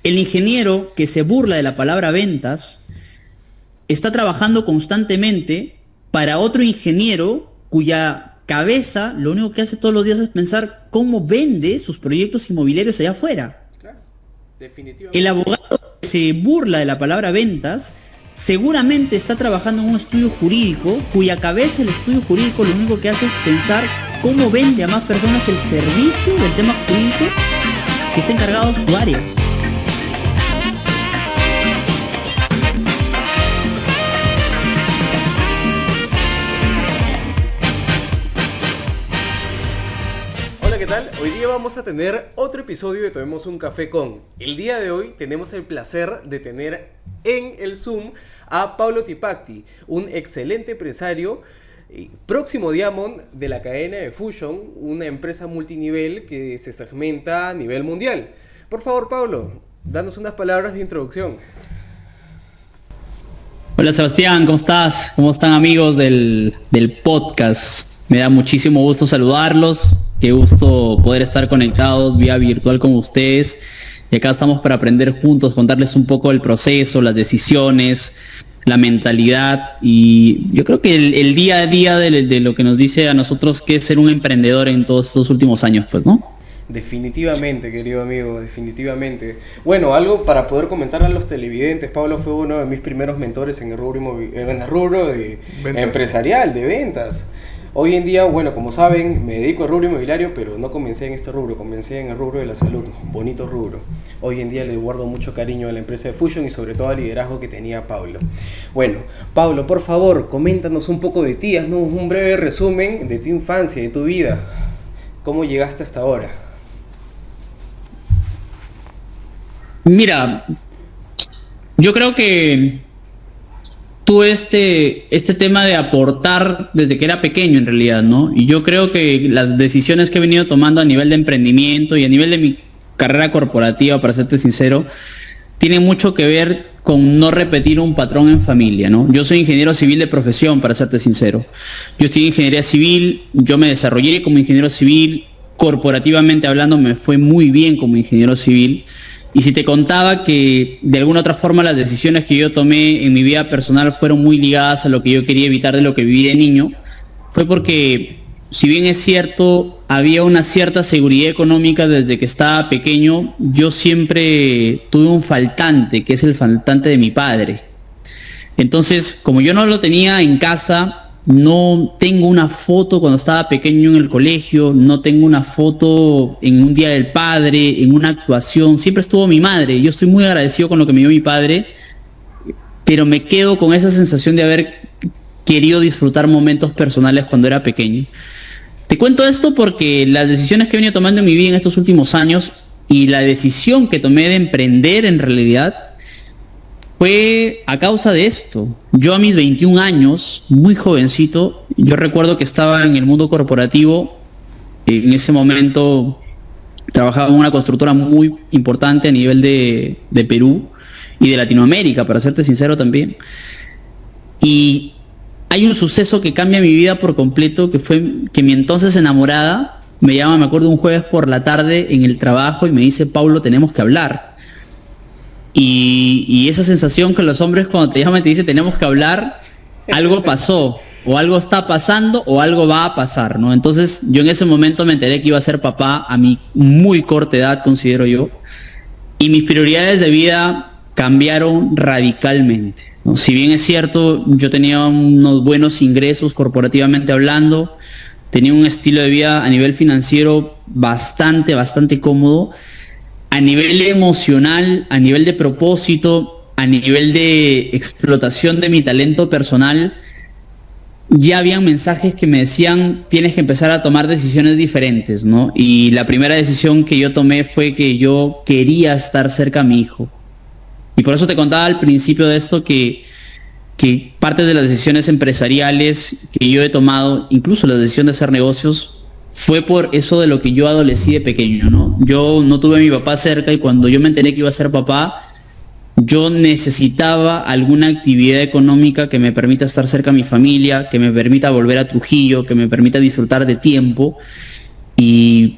El ingeniero que se burla de la palabra ventas está trabajando constantemente para otro ingeniero cuya cabeza lo único que hace todos los días es pensar cómo vende sus proyectos inmobiliarios allá afuera. Claro, definitivamente. El abogado que se burla de la palabra ventas seguramente está trabajando en un estudio jurídico cuya cabeza el estudio jurídico lo único que hace es pensar cómo vende a más personas el servicio del tema jurídico que está encargado de su área. Hola, ¿qué tal? Hoy día vamos a tener otro episodio de Tomemos un Café con. El día de hoy tenemos el placer de tener en el Zoom a Pablo Tipacti, un excelente empresario, próximo Diamond de la cadena de Fusion, una empresa multinivel que se segmenta a nivel mundial. Por favor, Pablo, danos unas palabras de introducción. Hola Sebastián, ¿cómo estás? ¿Cómo están amigos del podcast? Me da muchísimo gusto saludarlos, qué gusto poder estar conectados vía virtual con ustedes. Y acá estamos para aprender juntos, contarles un poco el proceso, las decisiones, la mentalidad y yo creo que el día a día de lo que nos dice a nosotros qué es ser un emprendedor en todos estos últimos años, pues, ¿no? Definitivamente, querido amigo, definitivamente. Bueno, algo para poder comentar a los televidentes. Pablo fue uno de mis primeros mentores en el rubro de empresarial, de ventas. Hoy en día, bueno, como saben, me dedico al rubro inmobiliario, pero no comencé en este rubro, comencé en el rubro de la salud, bonito rubro. Hoy en día le guardo mucho cariño a la empresa de Fusion y sobre todo al liderazgo que tenía Pablo. Bueno, Pablo, por favor, coméntanos un poco de ti, haznos un breve resumen de tu infancia, de tu vida. ¿Cómo llegaste hasta ahora? Mira, yo creo que tuve este tema de aportar desde que era pequeño en realidad, ¿no? Y yo creo que las decisiones que he venido tomando a nivel de emprendimiento y a nivel de mi carrera corporativa, para serte sincero, tienen mucho que ver con no repetir un patrón en familia, ¿no? Yo soy ingeniero civil de profesión, para serte sincero. Yo estudié ingeniería civil, yo me desarrollé como ingeniero civil, corporativamente hablando me fue muy bien como ingeniero civil. Y si te contaba que de alguna otra forma las decisiones que yo tomé en mi vida personal fueron muy ligadas a lo que yo quería evitar de lo que viví de niño, fue porque, si bien es cierto, había una cierta seguridad económica desde que estaba pequeño, yo siempre tuve un faltante, que es el faltante de mi padre. Entonces, como yo no lo tenía en casa, no tengo una foto cuando estaba pequeño en el colegio, no tengo una foto en un día del padre, en una actuación, siempre estuvo mi madre. Yo estoy muy agradecido con lo que me dio mi padre, pero me quedo con esa sensación de haber querido disfrutar momentos personales cuando era pequeño. Te cuento esto porque las decisiones que he venido tomando en mi vida en estos últimos años y la decisión que tomé de emprender en realidad fue a causa de esto. Yo a mis 21 años, muy jovencito, yo recuerdo que estaba en el mundo corporativo. En ese momento trabajaba en una constructora muy importante a nivel de Perú y de Latinoamérica, para serte sincero también. Y hay un suceso que cambia mi vida por completo, que fue que mi entonces enamorada me llama, me acuerdo, un jueves por la tarde en el trabajo y me dice: Pablo, tenemos que hablar. Y esa sensación que los hombres cuando te llaman y te dicen tenemos que hablar, algo pasó, o algo está pasando, o algo va a pasar, ¿no? Entonces yo en ese momento me enteré que iba a ser papá a mi muy corta edad, considero yo, y mis prioridades de vida cambiaron radicalmente, ¿no? Si bien es cierto, yo tenía unos buenos ingresos corporativamente hablando, tenía un estilo de vida a nivel financiero bastante cómodo. A nivel emocional, a nivel de propósito, a nivel de explotación de mi talento personal, ya habían mensajes que me decían: tienes que empezar a tomar decisiones diferentes, ¿no? Y la primera decisión que yo tomé fue que yo quería estar cerca a mi hijo. Y por eso te contaba al principio de esto que parte de las decisiones empresariales que yo he tomado, incluso la decisión de hacer negocios, fue por eso de lo que yo adolecí de pequeño, ¿no? Yo no tuve a mi papá cerca y cuando yo me enteré que iba a ser papá, yo necesitaba alguna actividad económica que me permita estar cerca a mi familia, que me permita volver a Trujillo, que me permita disfrutar de tiempo. Y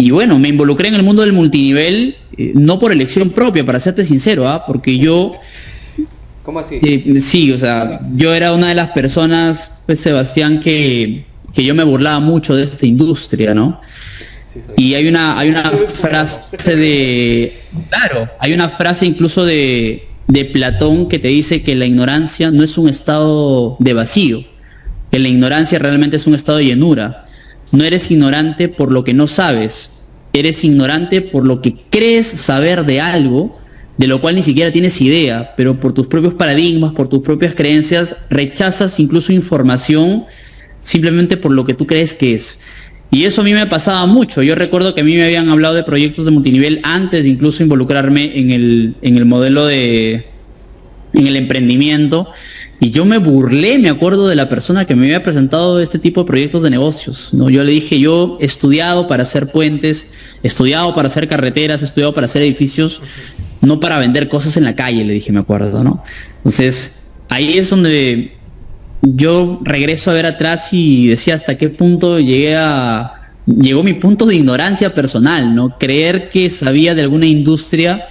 y bueno, me involucré en el mundo del multinivel, no por elección propia, para serte sincero, porque yo... ¿Cómo así? Sí, o sea, yo era una de las personas, pues Sebastián, que yo me burlaba mucho de esta industria, ¿no? Sí, y hay una frase de... Claro, hay una frase incluso de Platón que te dice que la ignorancia no es un estado de vacío, que la ignorancia realmente es un estado de llenura. No eres ignorante por lo que no sabes, eres ignorante por lo que crees saber de algo, de lo cual ni siquiera tienes idea, pero por tus propios paradigmas, por tus propias creencias, rechazas incluso información simplemente por lo que tú crees que es. Y eso a mí me pasaba mucho. Yo recuerdo que a mí me habían hablado de proyectos de multinivel antes de incluso involucrarme en el modelo en el emprendimiento. Y yo me burlé, me acuerdo, de la persona que me había presentado este tipo de proyectos de negocios, ¿no? Yo le dije, yo he estudiado para hacer puentes, he estudiado para hacer carreteras, he estudiado para hacer edificios, no para vender cosas en la calle, le dije, me acuerdo, ¿no? Entonces, ahí es donde yo regreso a ver atrás y decía hasta qué punto llegó mi punto de ignorancia personal, ¿no? Creer que sabía de alguna industria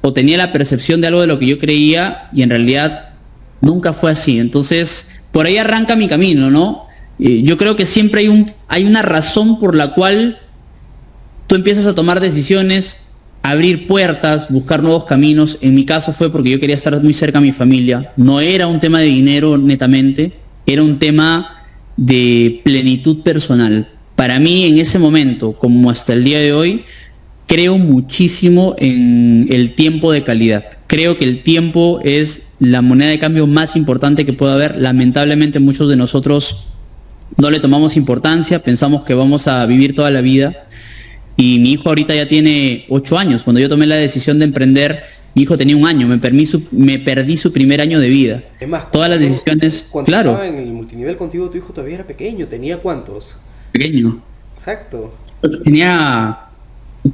o tenía la percepción de algo de lo que yo creía y en realidad nunca fue así. Entonces, por ahí arranca mi camino, ¿no? Yo creo que siempre hay una razón por la cual tú empiezas a tomar decisiones, abrir puertas, buscar nuevos caminos. En mi caso fue porque yo quería estar muy cerca a mi familia. No era un tema de dinero netamente, era un tema de plenitud personal. Para mí en ese momento, como hasta el día de hoy, creo muchísimo en el tiempo de calidad. Creo que el tiempo es la moneda de cambio más importante que puede haber. Lamentablemente muchos de nosotros no le tomamos importancia, pensamos que vamos a vivir toda la vida. Y mi hijo ahorita ya tiene 8 años. Cuando yo tomé la decisión de emprender, mi hijo tenía 1 año. Me perdí su primer año de vida. Es más, todas las decisiones, cuando claro. estaba en el multinivel contigo, tu hijo todavía era pequeño. ¿Tenía cuántos? Pequeño. Exacto. Tenía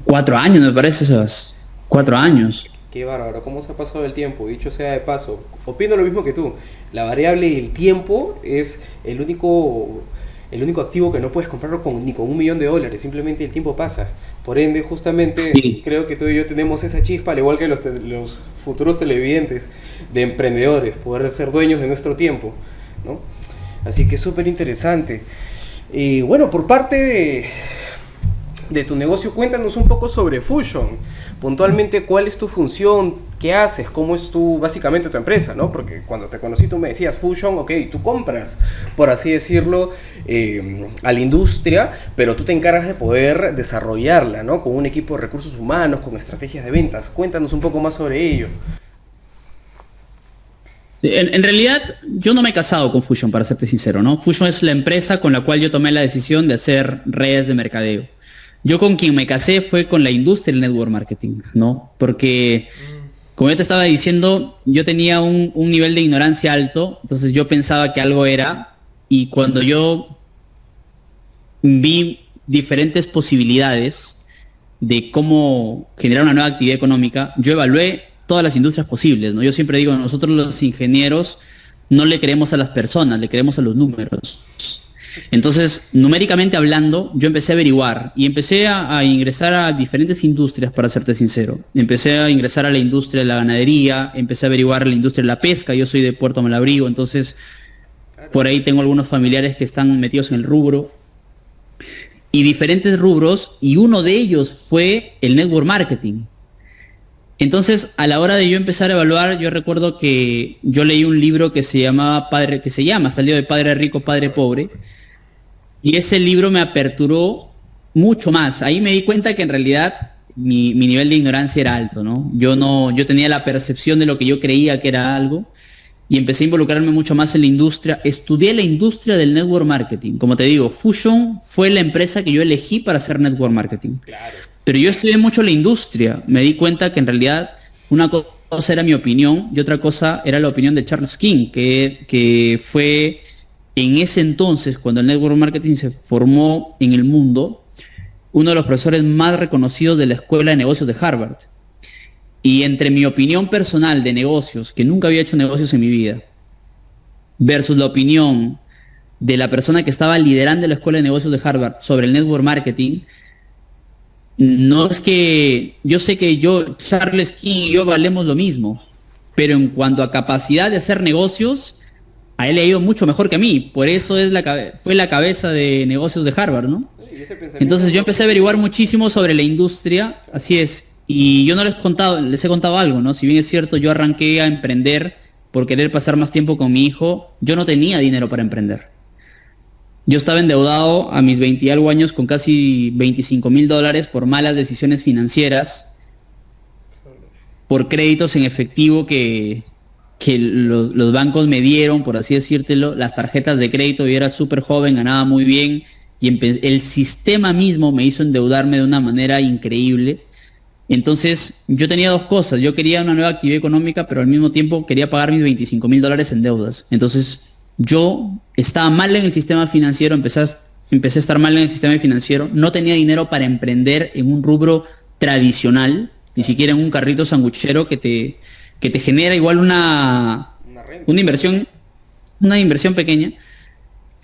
4 años, me parece, Sebas. 4 años. Qué bárbaro, cómo se ha pasado el tiempo. Dicho sea de paso, opino lo mismo que tú. La variable y el tiempo es el único activo que no puedes comprarlo ni con $1.000.000. Simplemente el tiempo pasa. Por ende, justamente, sí, creo que tú y yo tenemos esa chispa, al igual que los futuros televidentes, de emprendedores, poder ser dueños de nuestro tiempo, ¿no? Así que súper interesante. Y bueno, por parte de tu negocio, cuéntanos un poco sobre Fusion. Puntualmente, ¿cuál es tu función? ¿Qué haces? ¿Cómo es básicamente tu empresa, ¿no? Porque cuando te conocí tú me decías Fusion, ok, tú compras, por así decirlo, a la industria, pero tú te encargas de poder desarrollarla, ¿no? Con un equipo de recursos humanos, con estrategias de ventas. Cuéntanos un poco más sobre ello. En realidad, yo no me he casado con Fusion, para serte sincero, ¿no? Fusion es la empresa con la cual yo tomé la decisión de hacer redes de mercadeo. Yo con quien me casé fue con la industria del network marketing, ¿no? Porque, como yo te estaba diciendo, yo tenía un nivel de ignorancia alto, entonces yo pensaba que algo era, y cuando yo vi diferentes posibilidades de cómo generar una nueva actividad económica, yo evalué todas las industrias posibles, ¿no? Yo siempre digo, nosotros los ingenieros no le creemos a las personas, le creemos a los números. Entonces, numéricamente hablando, yo empecé a averiguar y empecé a ingresar a diferentes industrias, para serte sincero. Empecé a ingresar a la industria de la ganadería, empecé a averiguar la industria de la pesca. Yo soy de Puerto Malabrigo, entonces por ahí tengo algunos familiares que están metidos en el rubro. Y diferentes rubros, y uno de ellos fue el network marketing. Entonces, a la hora de yo empezar a evaluar, yo recuerdo que yo leí un libro que se llama hasta el día de Padre Rico, Padre Pobre. Y ese libro me aperturó mucho más. Ahí me di cuenta que en realidad mi nivel de ignorancia era alto, ¿no? Yo tenía la percepción de lo que yo creía que era algo y empecé a involucrarme mucho más en la industria. Estudié la industria del network marketing. Como te digo, Fusion fue la empresa que yo elegí para hacer network marketing. Claro. Pero yo estudié mucho la industria. Me di cuenta que en realidad una cosa era mi opinión y otra cosa era la opinión de Charles King, que fue... En ese entonces, cuando el network marketing se formó en el mundo, uno de los profesores más reconocidos de la Escuela de Negocios de Harvard. Y entre mi opinión personal de negocios, que nunca había hecho negocios en mi vida, versus la opinión de la persona que estaba liderando la Escuela de Negocios de Harvard sobre el network marketing, No es que yo sé que Charles King y yo valemos lo mismo, pero en cuanto a capacidad de hacer negocios, a él le ha ido mucho mejor que a mí. Por eso fue la cabeza de negocios de Harvard, ¿no? Y ese pensamiento Entonces yo no empecé a averiguar muchísimo sobre la industria, así es. Y yo no les he contado algo, ¿no? Si bien es cierto, yo arranqué a emprender por querer pasar más tiempo con mi hijo, yo no tenía dinero para emprender. Yo estaba endeudado a mis 20 y algo años con casi $25,000 por malas decisiones financieras, por créditos en efectivo que los bancos me dieron, por así decírtelo, las tarjetas de crédito. Yo era súper joven, ganaba muy bien y el sistema mismo me hizo endeudarme de una manera increíble. Entonces yo tenía dos cosas: yo quería una nueva actividad económica, pero al mismo tiempo quería pagar mis $25,000 en deudas. Entonces yo estaba mal en el sistema financiero, empecé a estar mal en el sistema financiero, no tenía dinero para emprender en un rubro tradicional, ni siquiera en un carrito sanguchero que te genera igual una renta. una inversión pequeña,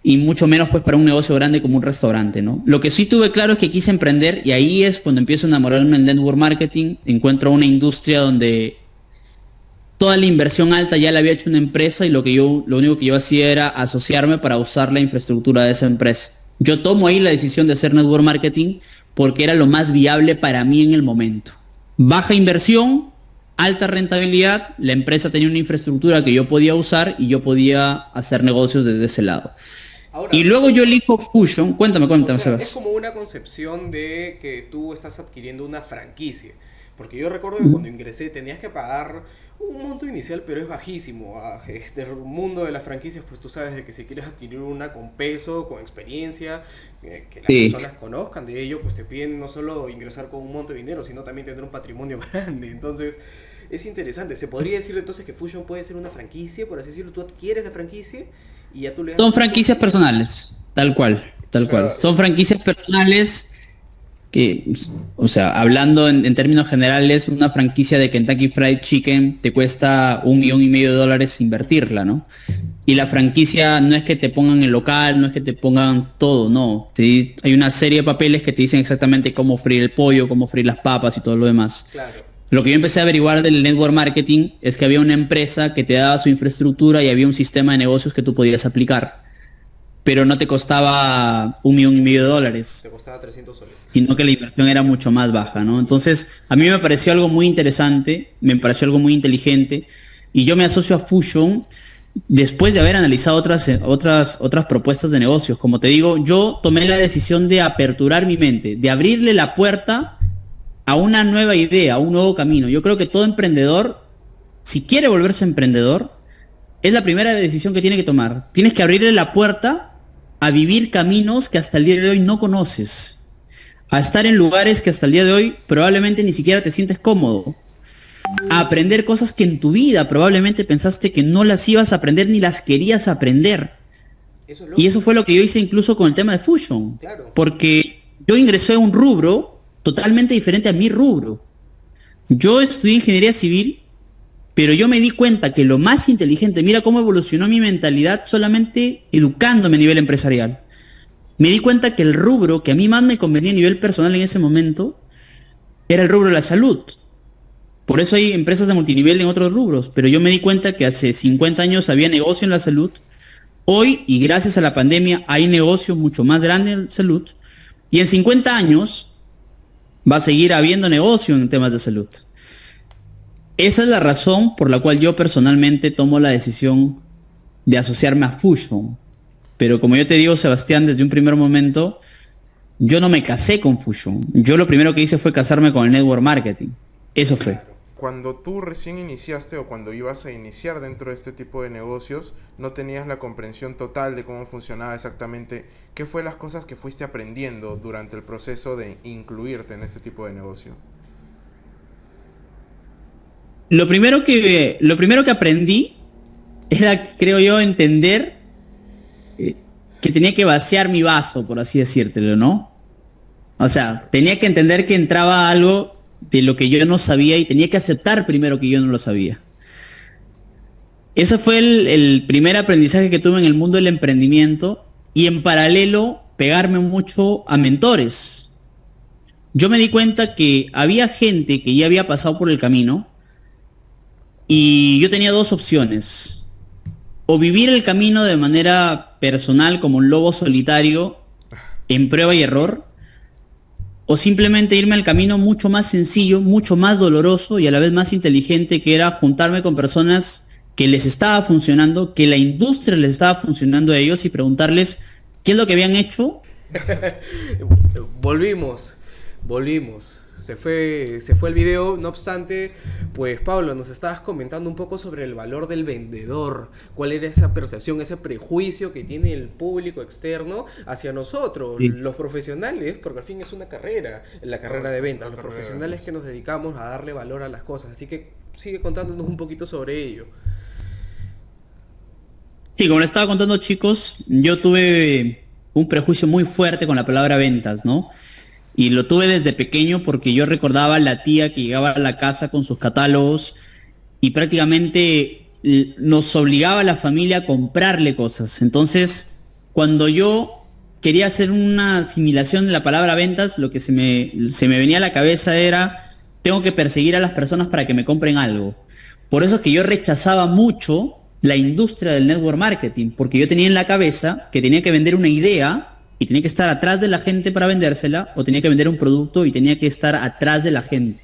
y mucho menos pues para un negocio grande como un restaurante, ¿no? Lo que sí tuve claro es que quise emprender, y ahí es cuando empiezo a enamorarme del network marketing. Encuentro una industria donde toda la inversión alta ya la había hecho una empresa, y lo único que yo hacía era asociarme para usar la infraestructura de esa empresa. Yo tomo ahí la decisión de hacer network marketing porque era lo más viable para mí en el momento. Baja inversión, alta rentabilidad, la empresa tenía una infraestructura que yo podía usar y yo podía hacer negocios desde ese lado. Ahora, Y luego yo elijo Fusion. Cuéntame, o sea, es Sebas. como una concepción de que tú estás adquiriendo una franquicia. Porque yo recuerdo que cuando ingresé tenías que pagar un monto inicial, pero es bajísimo. Este mundo de las franquicias, pues tú sabes de que si quieres adquirir una con peso, con experiencia, que las Sí. personas conozcan de ello, pues te piden no solo ingresar con un monto de dinero, sino también tener un patrimonio grande. Entonces, es interesante. Se podría decir entonces que Fusion puede ser una franquicia, por así decirlo. Tú adquieres la franquicia y ya tú le das Son un franquicias uso. personales, tal cual, O tal cual. sea, Son franquicias personales que, o sea, hablando en términos generales, una franquicia de Kentucky Fried Chicken te cuesta $1,500,000 invertirla, ¿no? Y la franquicia no es que te pongan el local, no es que te pongan todo, no. Hay una serie de papeles que te dicen exactamente cómo freír el pollo, cómo freír las papas y todo lo demás. claro. Lo que yo empecé a averiguar del network marketing es que había una empresa que te daba su infraestructura y había un sistema de negocios que tú podías aplicar, pero no te costaba $1,500,000, Te costaba 300 soles. sino que la inversión era mucho más baja, ¿no? Entonces, a mí me pareció algo muy interesante, me pareció algo muy inteligente, y yo me asocio a Fusion después de haber analizado otras propuestas de negocios. Como te digo, yo tomé la decisión de aperturar mi mente, de abrirle la puerta a una nueva idea, a un nuevo camino. Yo creo que todo emprendedor, si quiere volverse emprendedor, es la primera decisión que tiene que tomar. Tienes que abrirle la puerta a vivir caminos que hasta el día de hoy no conoces, a estar en lugares que hasta el día de hoy probablemente ni siquiera te sientes cómodo, a aprender cosas que en tu vida probablemente pensaste que no las ibas a aprender ni las querías aprender. Eso es Y eso lógico, fue lo que yo hice incluso con el tema de Fusion, claro. porque yo ingresé a un rubro totalmente diferente a mi rubro. Yo estudié ingeniería civil, pero yo me di cuenta que lo más inteligente, mira cómo evolucionó mi mentalidad solamente educándome a nivel empresarial. Me di cuenta que el rubro que a mí más me convenía a nivel personal en ese momento era el rubro de la salud. Por eso hay empresas de multinivel en otros rubros, pero yo me di cuenta que hace 50 años había negocio en la salud. Hoy, y gracias a la pandemia, hay negocio mucho más grande en salud. Y en 50 años va a seguir habiendo negocio en temas de salud. Esa es la razón por la cual yo personalmente tomo la decisión de asociarme a Fusion. Pero como yo te digo, Sebastián, desde un primer momento, yo no me casé con Fusion. Yo lo primero que hice fue casarme con el network marketing. Eso fue. Claro. Cuando tú recién iniciaste o cuando ibas a iniciar dentro de este tipo de negocios, no tenías la comprensión total de cómo funcionaba exactamente. ¿Qué fue las cosas que fuiste aprendiendo durante el proceso de incluirte en este tipo de negocio? Lo primero que aprendí era, creo yo, entender que tenía que vaciar mi vaso, por así decírtelo, ¿no? O sea, tenía que entender que entraba algo de lo que yo no sabía y tenía que aceptar primero que yo no lo sabía. Ese fue el primer aprendizaje que tuve en el mundo del emprendimiento, y en paralelo pegarme mucho a mentores. yo me di cuenta que había gente que ya había pasado por el camino y yo tenía dos opciones. O vivir el camino de manera personal como un lobo solitario en prueba y error, o simplemente irme al camino mucho más sencillo, mucho más doloroso y a la vez más inteligente, que era juntarme con personas que les estaba funcionando, que la industria les estaba funcionando a ellos y preguntarles qué es lo que habían hecho. Volvimos. Se fue el video, no obstante, pues Pablo, nos estabas comentando un poco sobre el valor del vendedor, cuál era esa percepción, ese prejuicio que tiene el público externo hacia nosotros, Sí. los profesionales, porque al fin es una carrera, la carrera de ventas, los profesionales que nos dedicamos a darle valor a las cosas, así que sigue contándonos un poquito sobre ello. Sí, como les estaba contando, chicos, yo tuve un prejuicio muy fuerte con la palabra ventas, ¿no? Y lo tuve desde pequeño porque yo recordaba a la tía que llegaba a la casa con sus catálogos y prácticamente nos obligaba a la familia a comprarle cosas. Entonces, cuando yo quería hacer una asimilación de la palabra ventas, lo que se me venía a la cabeza era, tengo que perseguir a las personas para que me compren algo. Por eso es que yo rechazaba mucho la industria del network marketing, porque yo tenía en la cabeza que tenía que vender una idea y tenía que estar atrás de la gente para vendérsela, o tenía que vender un producto y tenía que estar atrás de la gente.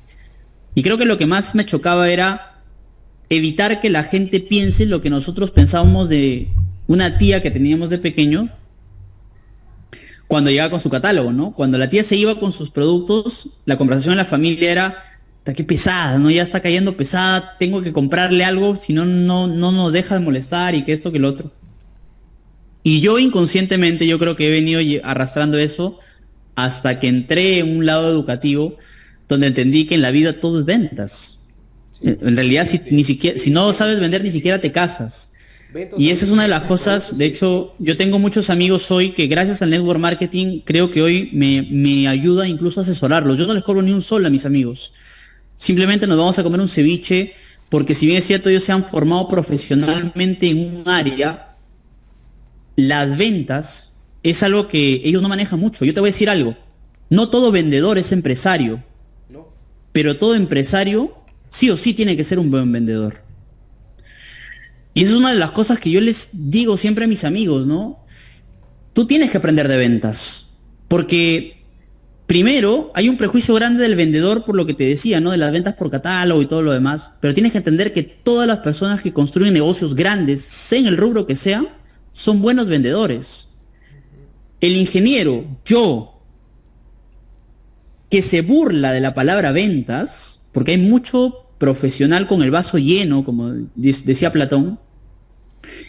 Y creo que lo que más me chocaba era evitar que la gente piense lo que nosotros pensábamos de una tía que teníamos de pequeño cuando llegaba con su catálogo, ¿no? Cuando la tía se iba con sus productos, la conversación en la familia era, está qué pesada, ¿no? Ya está cayendo pesada, tengo que comprarle algo, si no, no nos deja de molestar y que esto, que lo otro. Y yo inconscientemente, yo creo que he venido arrastrando eso hasta que entré en un lado educativo donde entendí que en la vida todo es ventas. En realidad, si no sabes vender, ni siquiera te casas. Y esa es una de las cosas. De hecho, yo tengo muchos amigos hoy que gracias al network marketing creo que hoy me ayuda incluso a asesorarlos. Yo no les cobro ni un sol a mis amigos. Simplemente nos vamos a comer un ceviche porque, si bien es cierto, ellos se han formado profesionalmente en un área, las ventas es algo que ellos no manejan mucho. Yo te voy a decir algo. No todo vendedor es empresario. No. Pero todo empresario sí o sí tiene que ser un buen vendedor. Y eso es una de las cosas que yo les digo siempre a mis amigos, ¿no? Tú tienes que aprender de ventas. Porque primero hay un prejuicio grande del vendedor por lo que te decía, ¿no? De las ventas por catálogo y todo lo demás. Pero tienes que entender que todas las personas que construyen negocios grandes, sea en el rubro que sea, son buenos vendedores. El ingeniero, yo, que se burla de la palabra ventas, porque hay mucho profesional con el vaso lleno, como decía Platón,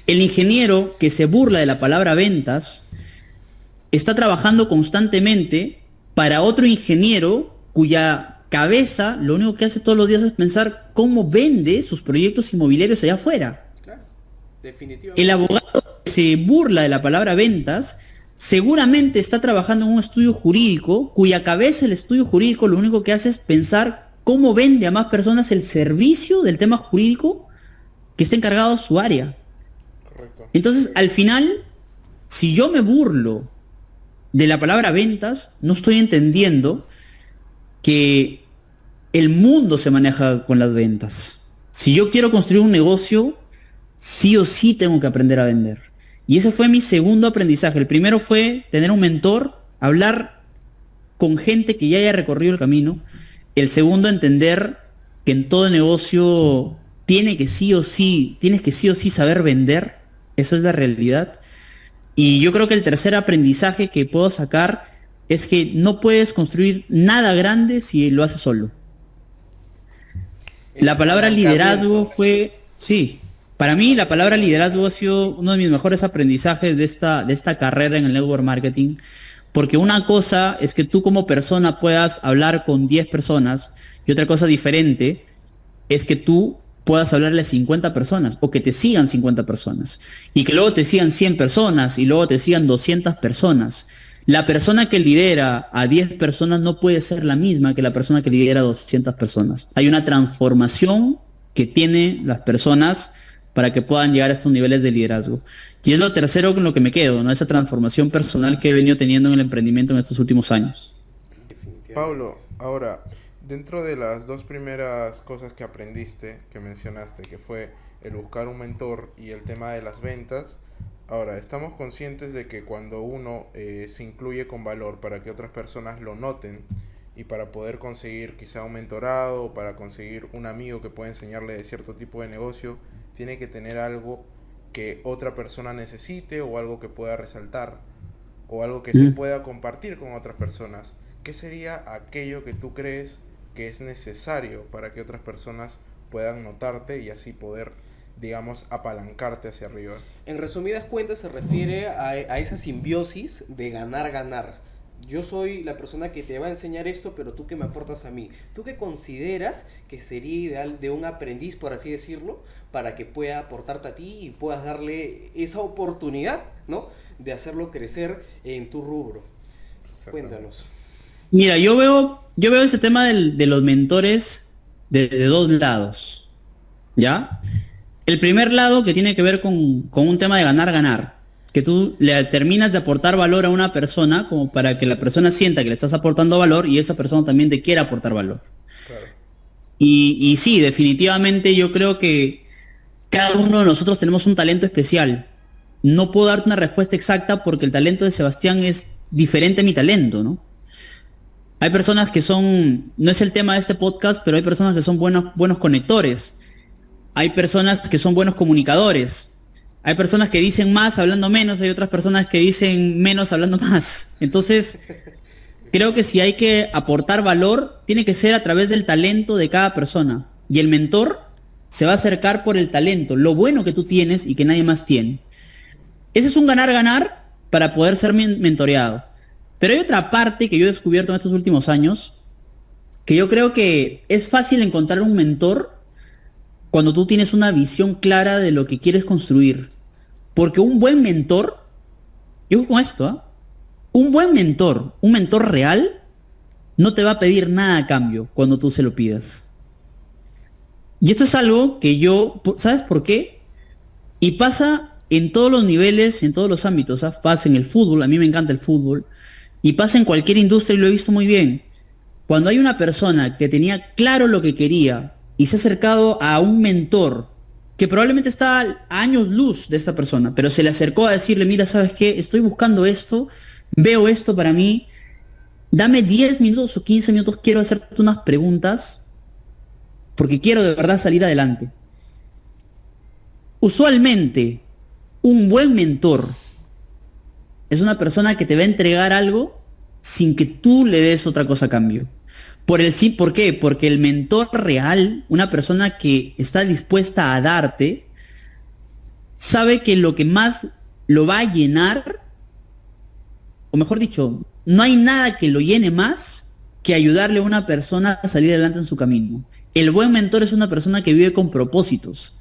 el ingeniero que se burla de la palabra ventas está trabajando constantemente para otro ingeniero cuya cabeza lo único que hace todos los días es pensar cómo vende sus proyectos inmobiliarios allá afuera. Claro, definitivamente. El abogado que se burla de la palabra ventas seguramente está trabajando en un estudio jurídico cuya cabeza, el estudio jurídico, lo único que hace es pensar cómo vende a más personas el servicio del tema jurídico que está encargado de su área. Correcto. Entonces, al final, si yo me burlo de la palabra ventas, no estoy entendiendo que el mundo se maneja con las ventas. Si yo quiero construir un negocio, sí o sí tengo que aprender a vender. Y ese fue mi segundo aprendizaje. El primero fue tener un mentor, hablar con gente que ya haya recorrido el camino. El segundo, entender que en todo negocio tienes que sí o sí saber vender. Eso es la realidad. Y yo creo que el tercer aprendizaje que puedo sacar es que no puedes construir nada grande si lo haces solo. La palabra liderazgo fue, sí, para mí la palabra liderazgo ha sido uno de mis mejores aprendizajes de esta carrera en el network marketing, porque una cosa es que tú como persona puedas hablar con 10 personas y otra cosa diferente es que tú puedas hablarle a 50 personas o que te sigan 50 personas y que luego te sigan 100 personas y luego te sigan 200 personas. La persona que lidera a 10 personas no puede ser la misma que la persona que lidera a 200 personas. Hay una transformación que tienen las personas para que puedan llegar a estos niveles de liderazgo. Y es lo tercero con lo que me quedo, ¿no? Esa transformación personal que he venido teniendo en el emprendimiento en estos últimos años. Pablo, ahora, dentro de las dos primeras cosas que aprendiste, que mencionaste, que fue el buscar un mentor y el tema de las ventas, ahora, estamos conscientes de que cuando uno se incluye con valor para que otras personas lo noten y para poder conseguir quizá un mentorado o para conseguir un amigo que pueda enseñarle de cierto tipo de negocio, tiene que tener algo que otra persona necesite o algo que pueda resaltar o algo que se pueda compartir con otras personas. ¿Qué sería aquello que tú crees que es necesario para que otras personas puedan notarte y así poder, digamos, apalancarte hacia arriba? En resumidas cuentas se refiere a esa simbiosis de ganar-ganar. Yo soy la persona que te va a enseñar esto, pero tú qué me aportas a mí. ¿Tú qué consideras que sería ideal de un aprendiz, por así decirlo, para que pueda aportarte a ti y puedas darle esa oportunidad, ¿no?, de hacerlo crecer en tu rubro? Cuéntanos. Mira, yo veo ese tema de los mentores desde dos lados, ¿ya? El primer lado que tiene que ver con un tema de ganar-ganar, que tú le terminas de aportar valor a una persona como para que la persona sienta que le estás aportando valor y esa persona también te quiera aportar valor. Claro. Y sí, definitivamente yo creo que cada uno de nosotros tenemos un talento especial. No puedo darte una respuesta exacta porque el talento de Sebastián es diferente a mi talento, ¿no? Hay personas que no es el tema de este podcast, pero hay personas que son buenos conectores. Hay personas que son buenos comunicadores. Hay personas que dicen más hablando menos, hay otras personas que dicen menos hablando más. Entonces, creo que si hay que aportar valor, tiene que ser a través del talento de cada persona. Y el mentor se va a acercar por el talento, lo bueno que tú tienes y que nadie más tiene. Ese es un ganar-ganar para poder ser mentoreado. Pero hay otra parte que yo he descubierto en estos últimos años, que yo creo que es fácil encontrar un mentor cuando tú tienes una visión clara de lo que quieres construir. Porque un buen mentor, yo con esto, ¿eh? Un mentor real, no te va a pedir nada a cambio cuando tú se lo pidas. Y esto es algo que ¿sabes por qué? Y pasa en todos los niveles, en todos los ámbitos, ¿sabes? Pasa en el fútbol, a mí me encanta el fútbol, y pasa en cualquier industria y lo he visto muy bien. Cuando hay una persona que tenía claro lo que quería y se ha acercado a un mentor que probablemente está a años luz de esta persona, pero se le acercó a decirle, mira, ¿sabes qué? Estoy buscando esto, veo esto para mí, dame 10 minutos o 15 minutos, quiero hacerte unas preguntas porque quiero de verdad salir adelante. Usualmente, un buen mentor es una persona que te va a entregar algo sin que tú le des otra cosa a cambio. ¿Por qué? Porque el mentor real, una persona que está dispuesta a darte, sabe que lo que más lo va a llenar, o mejor dicho, no hay nada que lo llene más que ayudarle a una persona a salir adelante en su camino. El buen mentor es una persona que vive con propósitos.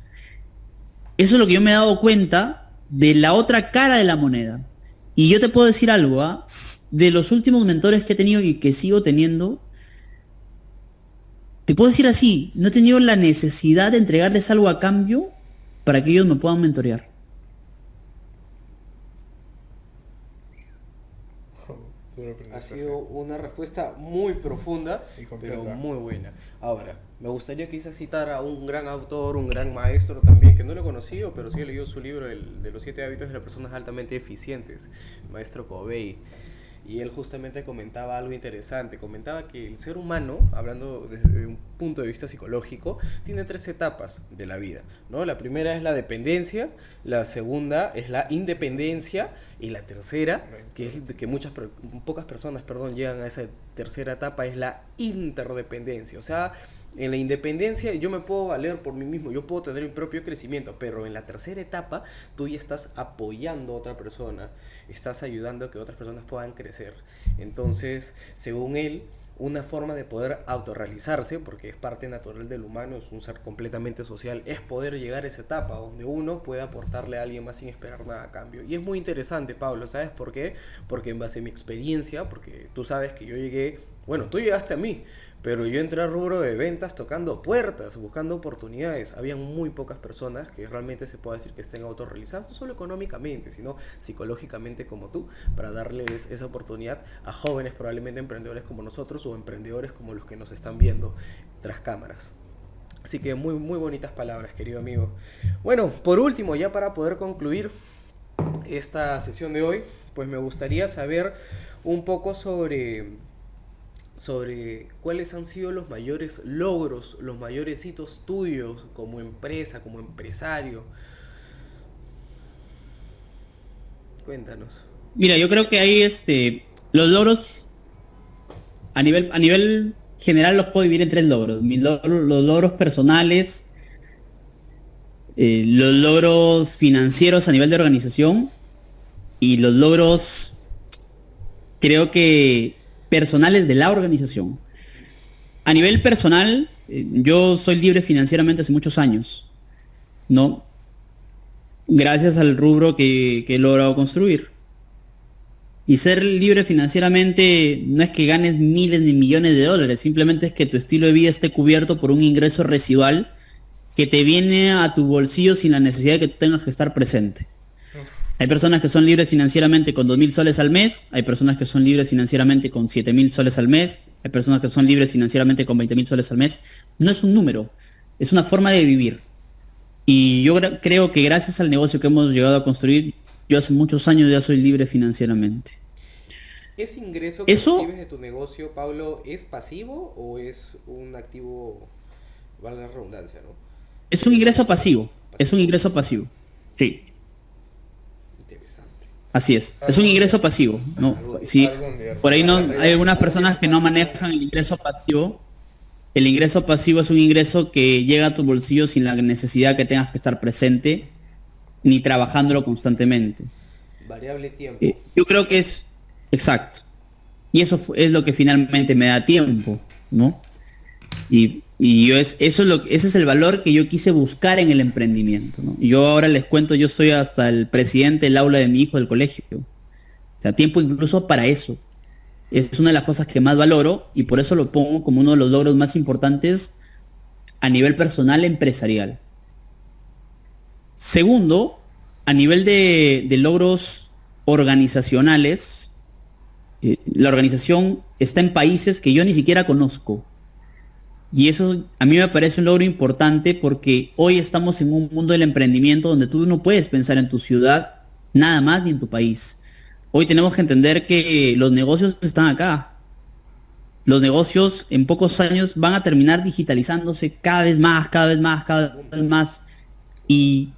Eso es lo que yo me he dado cuenta de la otra cara de la moneda. Y yo te puedo decir algo, ¿ah? De los últimos mentores que he tenido y que sigo teniendo, te puedo decir así, no he tenido la necesidad de entregarles algo a cambio para que ellos me puedan mentorear. Ha sido una respuesta muy profunda, y completa, pero muy buena. Ahora, me gustaría quizás citar a un gran autor, un gran maestro también, que no lo he conocido, pero sí he leído su libro, de los 7 hábitos de las personas altamente eficientes, el maestro Covey. Y él justamente comentaba algo interesante, comentaba que el ser humano, hablando desde un punto de vista psicológico, tiene 3 etapas de la vida, ¿no? La primera es la dependencia, la segunda es la independencia y la tercera, que es que pocas personas, llegan a esa tercera etapa, es la interdependencia. O sea, en la independencia yo me puedo valer por mí mismo, yo puedo tener mi propio crecimiento, pero en la tercera etapa tú ya estás apoyando a otra persona, estás ayudando a que otras personas puedan crecer. Entonces, según él, una forma de poder autorrealizarse, porque es parte natural del humano, es un ser completamente social, es poder llegar a esa etapa donde uno puede aportarle a alguien más sin esperar nada a cambio. Y es muy interesante, Pablo, ¿sabes por qué? Porque en base a mi experiencia, porque tú sabes que yo llegué Bueno, tú llegaste a mí, pero yo entré al rubro de ventas tocando puertas, buscando oportunidades. Habían muy pocas personas que realmente se pueda decir que estén autorrealizadas, no solo económicamente, sino psicológicamente como tú, para darles esa oportunidad a jóvenes, probablemente emprendedores como nosotros o emprendedores como los que nos están viendo tras cámaras. Así que muy, muy bonitas palabras, querido amigo. Bueno, por último, ya para poder concluir esta sesión de hoy, pues me gustaría saber un poco sobre cuáles han sido los mayores logros, los mayores hitos tuyos como empresa, como empresario. Cuéntanos. Mira, yo creo que ahí los logros a nivel general los puedo dividir en tres logros. Los logros personales, los logros financieros a nivel de organización y los logros, creo que personales de la organización. A nivel personal, yo soy libre financieramente hace muchos años, ¿no? Gracias al rubro que he logrado construir. Y ser libre financieramente no es que ganes miles ni millones de dólares, simplemente es que tu estilo de vida esté cubierto por un ingreso residual que te viene a tu bolsillo sin la necesidad de que tú tengas que estar presente. Hay personas que son libres financieramente con 2.000 soles al mes, hay personas que son libres financieramente con 7.000 soles al mes, hay personas que son libres financieramente con 20.000 soles al mes. No es un número, es una forma de vivir. Y yo creo que gracias al negocio que hemos llegado a construir, yo hace muchos años ya soy libre financieramente. ¿Ese ingreso que Eso recibes de tu negocio, Pablo, es pasivo o es un activo, vale la redundancia, ¿no? es un ingreso pasivo, es un ingreso pasivo. Sí, Interesante. así es un ingreso pasivo, ¿no? Sí, Algún día. por ahí no, hay algunas personas que no manejan el ingreso pasivo. El ingreso pasivo es un ingreso que llega a tu bolsillo sin la necesidad que tengas que estar presente ni trabajándolo constantemente. Variable tiempo. Yo creo que es exacto. Y eso es lo que finalmente me da tiempo, ¿no? Ese es el valor que yo quise buscar en el emprendimiento, ¿no? Y yo ahora les cuento, yo soy hasta el presidente del aula de mi hijo del colegio. O sea, tiempo incluso para eso. Es una de las cosas que más valoro y por eso lo pongo como uno de los logros más importantes a nivel personal empresarial. Segundo, a nivel de logros organizacionales, la organización está en países que yo ni siquiera conozco. Y eso a mí me parece un logro importante porque hoy estamos en un mundo del emprendimiento donde tú no puedes pensar en tu ciudad nada más ni en tu país. Hoy tenemos que entender que los negocios están acá. Los negocios en pocos años van a terminar digitalizándose cada vez más, cada vez más, cada vez más. Y,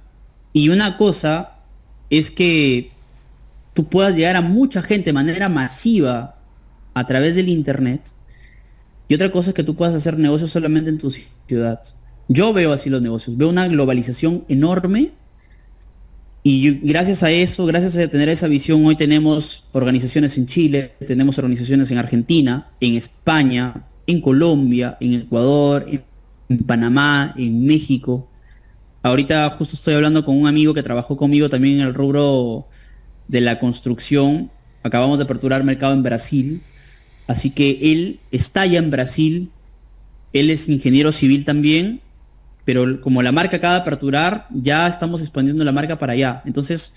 y una cosa es que tú puedas llegar a mucha gente de manera masiva a través del internet. Y otra cosa es que tú puedas hacer negocios solamente en tu ciudad. Yo veo así los negocios, veo una globalización enorme y gracias a eso, gracias a tener esa visión, hoy tenemos organizaciones en Chile, tenemos organizaciones en Argentina, en España, en Colombia, en Ecuador, en Panamá, en México. Ahorita justo estoy hablando con un amigo que trabajó conmigo también en el rubro de la construcción. Acabamos de aperturar mercado en Brasil. Así que él está ya en Brasil, él es ingeniero civil también, pero como la marca acaba de aperturar, ya estamos expandiendo la marca para allá. Entonces,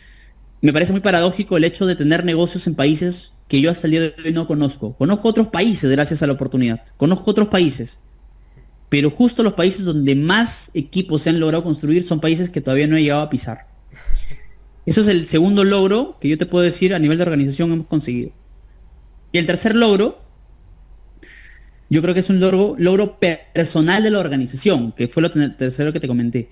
me parece muy paradójico el hecho de tener negocios en países que yo hasta el día de hoy no conozco. Conozco otros países gracias a la oportunidad, conozco otros países, pero justo los países donde más equipos se han logrado construir son países que todavía no he llegado a pisar. Eso es el segundo logro que yo te puedo decir a nivel de organización hemos conseguido. Y el tercer logro, yo creo que es un logro personal de la organización, que fue lo tercero que te comenté.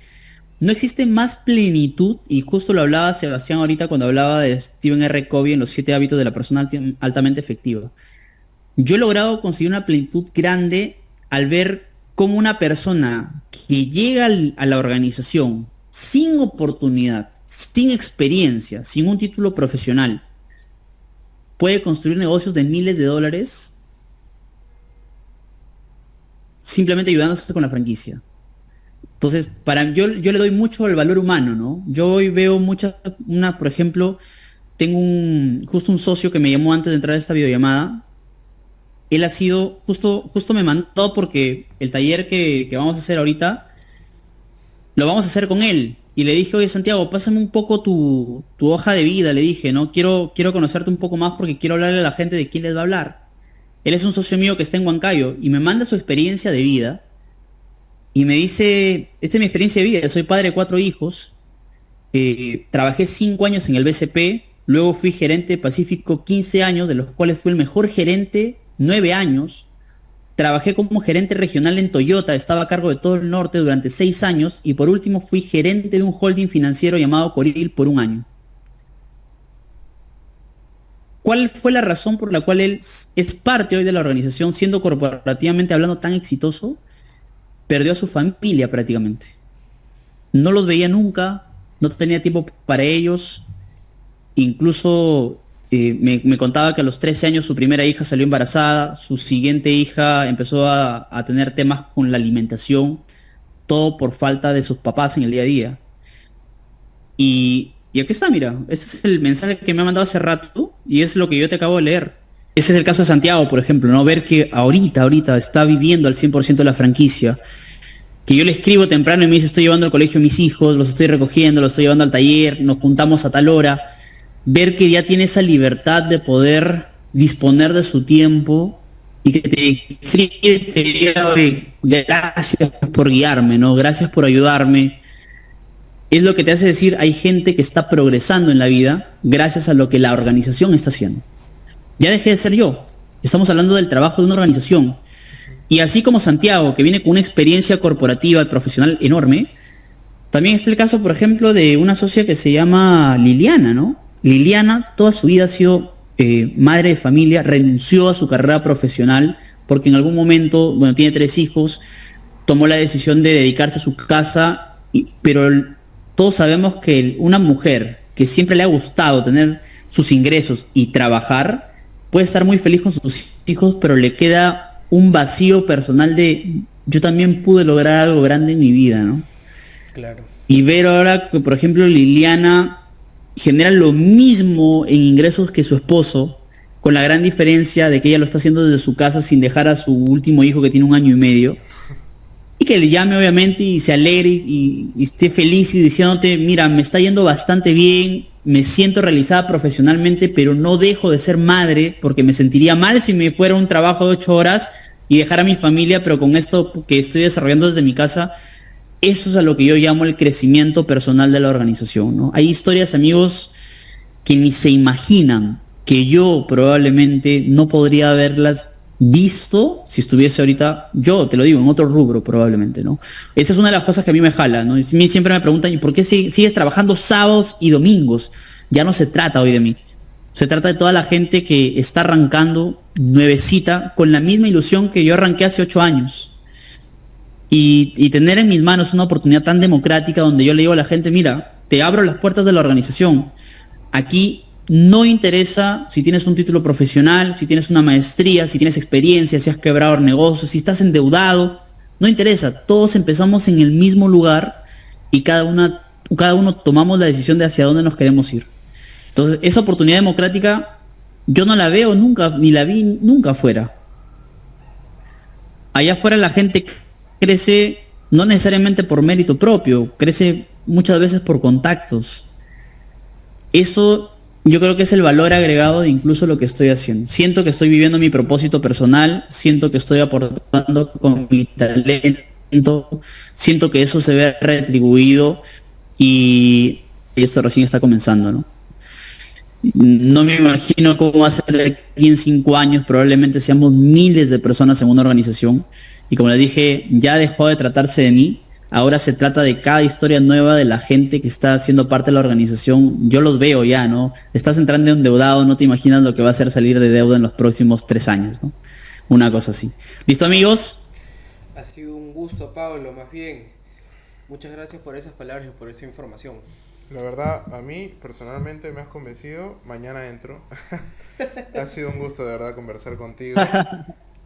No existe más plenitud, y justo lo hablaba Sebastián ahorita cuando hablaba de Stephen R. Covey en los 7 hábitos de la persona altamente efectiva. Yo he logrado conseguir una plenitud grande al ver cómo una persona que llega a la organización sin oportunidad, sin experiencia, sin un título profesional, puede construir negocios de miles de dólares simplemente ayudándose con la franquicia. Entonces, yo le doy mucho al valor humano, ¿no? Yo hoy veo por ejemplo, tengo justo un socio que me llamó antes de entrar a esta videollamada él ha sido, justo me mandó porque el taller que vamos a hacer ahorita, lo vamos a hacer con él. Y le dije, oye Santiago, pásame un poco tu hoja de vida, le dije, ¿no? Quiero conocerte un poco más porque quiero hablarle a la gente de quién les va a hablar. Él es un socio mío que está en Huancayo y me manda su experiencia de vida y me dice, esta es mi experiencia de vida, soy padre de 4 hijos, trabajé 5 años en el BCP, luego fui gerente de Pacífico 15 años, de los cuales fui el mejor gerente 9 años. Trabajé como gerente regional en Toyota, estaba a cargo de todo el norte durante 6 años y por último fui gerente de un holding financiero llamado Coril por un año. ¿Cuál fue la razón por la cual él es parte hoy de la organización, siendo corporativamente hablando tan exitoso? Perdió a su familia prácticamente. No los veía nunca, no tenía tiempo para ellos. Incluso me contaba que a los 13 años su primera hija salió embarazada, su siguiente hija empezó a tener temas con la alimentación, todo por falta de sus papás en el día a día. Y aquí está, mira, este es el mensaje que me ha mandado hace rato y es lo que yo te acabo de leer. Ese es el caso de Santiago, por ejemplo, ¿no? Ver que ahorita está viviendo al 100% la franquicia, que yo le escribo temprano y me dice, estoy llevando al colegio a mis hijos, los estoy recogiendo, los estoy llevando al taller, nos juntamos a tal hora. Ver que ya tiene esa libertad de poder disponer de su tiempo y que te escribe, te diga, "Oye, gracias por guiarme, ¿no? Gracias por ayudarme". Es lo que te hace decir, hay gente que está progresando en la vida gracias a lo que la organización está haciendo. Ya dejé de ser yo. Estamos hablando del trabajo de una organización. Y así como Santiago, que viene con una experiencia corporativa y profesional enorme, también está el caso, por ejemplo, de una socia que se llama Liliana, ¿no? Liliana toda su vida ha sido madre de familia, renunció a su carrera profesional porque en algún momento, bueno, tiene 3 hijos, tomó la decisión de dedicarse a su casa, pero todos sabemos que una mujer que siempre le ha gustado tener sus ingresos y trabajar, puede estar muy feliz con sus hijos, pero le queda un vacío personal de yo también pude lograr algo grande en mi vida, ¿no? Claro. Y ver ahora que, por ejemplo, Liliana genera lo mismo en ingresos que su esposo, con la gran diferencia de que ella lo está haciendo desde su casa sin dejar a su último hijo que tiene 1 año y medio, y que le llame obviamente y se alegre y esté feliz y diciéndote, mira, me está yendo bastante bien, me siento realizada profesionalmente, pero no dejo de ser madre porque me sentiría mal si me fuera un trabajo de 8 horas y dejar a mi familia, pero con esto que estoy desarrollando desde mi casa. Eso es a lo que yo llamo el crecimiento personal de la organización, ¿no? Hay historias, amigos, que ni se imaginan, que yo probablemente no podría haberlas visto si estuviese ahorita, yo te lo digo, en otro rubro probablemente, ¿no? Esa es una de las cosas que a mí me jala, ¿no? A mí siempre me preguntan, ¿y por qué sigues trabajando sábados y domingos? Ya no se trata hoy de mí. Se trata de toda la gente que está arrancando nuevecita con la misma ilusión que yo arranqué hace 8 años. Y tener en mis manos una oportunidad tan democrática donde yo le digo a la gente, mira, te abro las puertas de la organización. Aquí no interesa si tienes un título profesional, si tienes una maestría, si tienes experiencia, si has quebrado negocios, si estás endeudado. No interesa. Todos empezamos en el mismo lugar y cada uno tomamos la decisión de hacia dónde nos queremos ir. Entonces, esa oportunidad democrática yo no la veo nunca, ni la vi nunca afuera. Allá afuera la gente crece no necesariamente por mérito propio, crece muchas veces por contactos. Eso yo creo que es el valor agregado de incluso lo que estoy haciendo. Siento que estoy viviendo mi propósito personal, siento que estoy aportando con mi talento, siento que eso se ve retribuido y esto recién está comenzando, ¿no? No me imagino cómo va a ser de aquí en 5 años, probablemente seamos miles de personas en una organización. Y como les dije, ya dejó de tratarse de mí, ahora se trata de cada historia nueva de la gente que está siendo parte de la organización. Yo los veo ya, ¿no? Estás entrando endeudado, no te imaginas lo que va a ser salir de deuda en los próximos 3 años, ¿no? Una cosa así. ¿Listo, amigos? Ha sido un gusto, Pablo, más bien. Muchas gracias por esas palabras y por esa información. La verdad, a mí personalmente me has convencido. Mañana entro. Ha sido un gusto de verdad conversar contigo.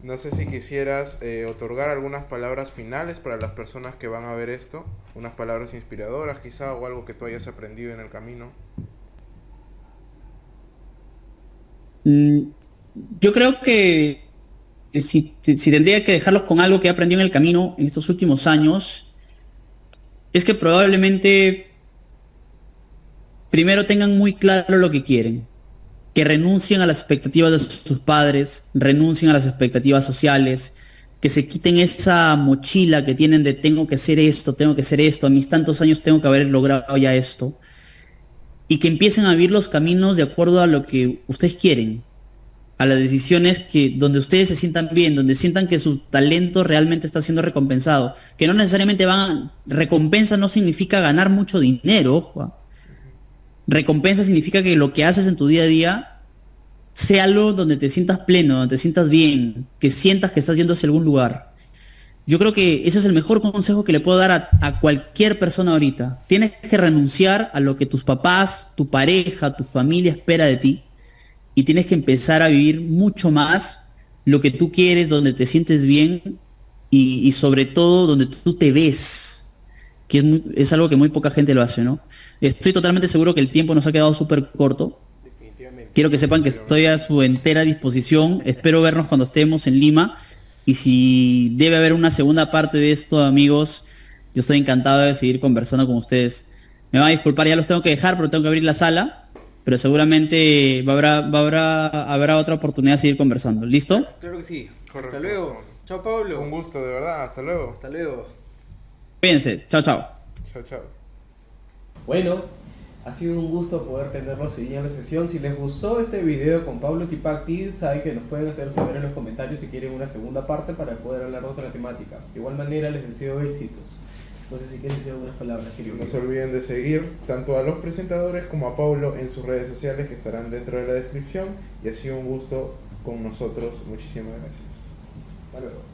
No sé si quisieras otorgar algunas palabras finales para las personas que van a ver esto. Unas palabras inspiradoras quizá o algo que tú hayas aprendido en el camino. Yo creo que si tendría que dejarlos con algo que he aprendido en el camino en estos últimos años, es que probablemente primero tengan muy claro lo que quieren, que renuncien a las expectativas de sus padres, renuncien a las expectativas sociales, que se quiten esa mochila que tienen de tengo que hacer esto, a mis tantos años tengo que haber logrado ya esto, y que empiecen a vivir los caminos de acuerdo a lo que ustedes quieren, a las decisiones donde ustedes se sientan bien, donde sientan que su talento realmente está siendo recompensado, que no necesariamente recompensa no significa ganar mucho dinero, ojo. Recompensa significa que lo que haces en tu día a día sea algo donde te sientas pleno, donde te sientas bien, que sientas que estás yendo hacia algún lugar. Yo creo que ese es el mejor consejo que le puedo dar a cualquier persona ahorita. Tienes que renunciar a lo que tus papás, tu pareja, tu familia espera de ti y tienes que empezar a vivir mucho más lo que tú quieres, donde te sientes bien y sobre todo donde tú te ves, que es algo que muy poca gente lo hace, ¿no? Estoy totalmente seguro que el tiempo nos ha quedado súper corto. Quiero que sepan que estoy a su entera disposición. Espero vernos cuando estemos en Lima. Y si debe haber una segunda parte de esto, amigos, yo estoy encantado de seguir conversando con ustedes. Me van a disculpar, ya los tengo que dejar, pero tengo que abrir la sala. Pero seguramente habrá otra oportunidad de seguir conversando. ¿Listo? Claro que sí. Correcto. Hasta luego. Chao, Pablo. Un gusto, de verdad. Hasta luego. Hasta luego. Cuídense. Chao, chao. Chao, chao. Bueno, ha sido un gusto poder tenerlos hoy día en la sesión. Si les gustó este video con Pablo Tipacti, saben que nos pueden hacer saber en los comentarios si quieren una segunda parte para poder hablar de otra temática. De igual manera, les deseo éxitos. No sé si quieren decir algunas palabras, querido. No se olviden de seguir tanto a los presentadores como a Pablo en sus redes sociales que estarán dentro de la descripción. Y ha sido un gusto con nosotros. Muchísimas gracias. Hasta luego.